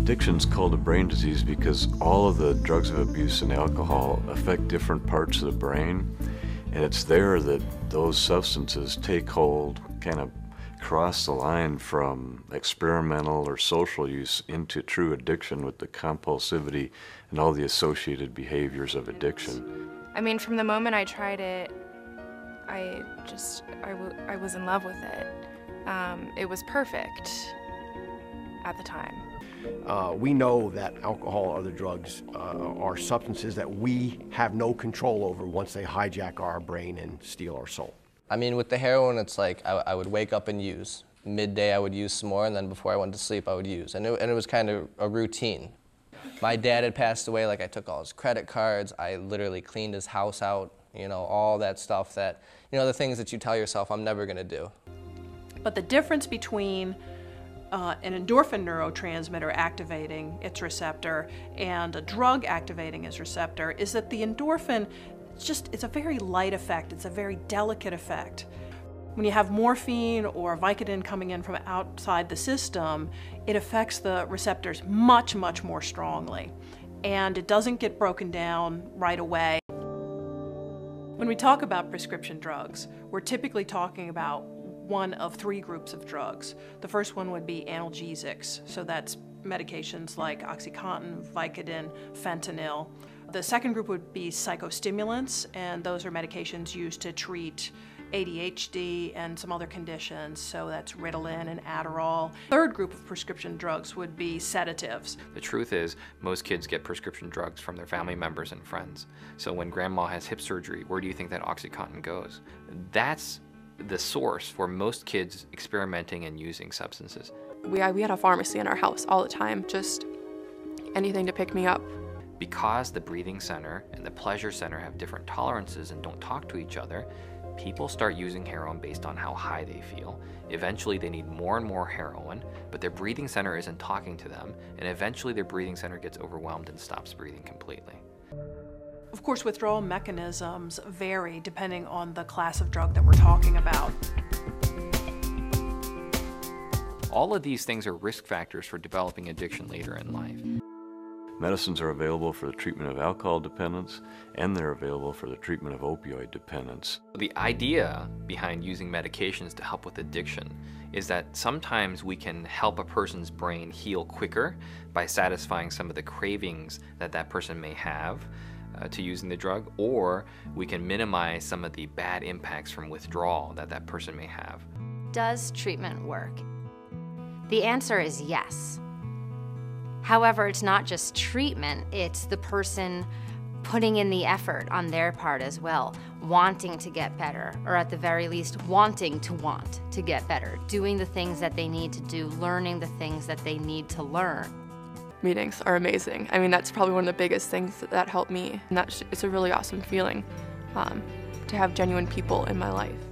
Addiction's called a brain disease because all of the drugs of abuse and alcohol affect different parts of the brain, and it's there that those substances take hold, kind of cross the line from experimental or social use into true addiction with the compulsivity and all the associated behaviors of addiction. I mean, from the moment I tried it, I was in love with it. It was perfect at the time. We know that alcohol or other drugs are substances that we have no control over once they hijack our brain and steal our soul. I mean, with the heroin, it's like I would wake up and use. Midday, I would use some more, and then before I went to sleep, I would use. And it was kind of a routine. My dad had passed away, like I took all his credit cards, I literally cleaned his house out, you know, all that stuff that, you know, the things that you tell yourself I'm never gonna do. But the difference between an endorphin neurotransmitter activating its receptor and a drug activating its receptor is that the endorphin, it's a very light effect, it's a very delicate effect. When you have morphine or Vicodin coming in from outside the system, it affects the receptors much, much more strongly. And it doesn't get broken down right away. When we talk about prescription drugs, we're typically talking about one of three groups of drugs. The first one would be analgesics, so that's medications like OxyContin, Vicodin, fentanyl. The second group would be psychostimulants, and those are medications used to treat ADHD and some other conditions, so that's Ritalin and Adderall. Third group of prescription drugs would be sedatives. The truth is, most kids get prescription drugs from their family members and friends. So when grandma has hip surgery, where do you think that OxyContin goes? That's the source for most kids experimenting and using substances. We had a pharmacy in our house all the time, just anything to pick me up. Because the breathing center and the pleasure center have different tolerances and don't talk to each other, people start using heroin based on how high they feel. Eventually they need more and more heroin, but their breathing center isn't talking to them, and eventually their breathing center gets overwhelmed and stops breathing completely. Of course, withdrawal mechanisms vary depending on the class of drug that we're talking about. All of these things are risk factors for developing addiction later in life. Medicines are available for the treatment of alcohol dependence, and they're available for the treatment of opioid dependence. The idea behind using medications to help with addiction is that sometimes we can help a person's brain heal quicker by satisfying some of the cravings that that person may have to using the drug, or we can minimize some of the bad impacts from withdrawal that that person may have. Does treatment work? The answer is yes. However, it's not just treatment, it's the person putting in the effort on their part as well, wanting to get better, or at the very least, wanting to want to get better, doing the things that they need to do, learning the things that they need to learn. Meetings are amazing. I mean, that's probably one of the biggest things that helped me, and it's a really awesome feeling to have genuine people in my life.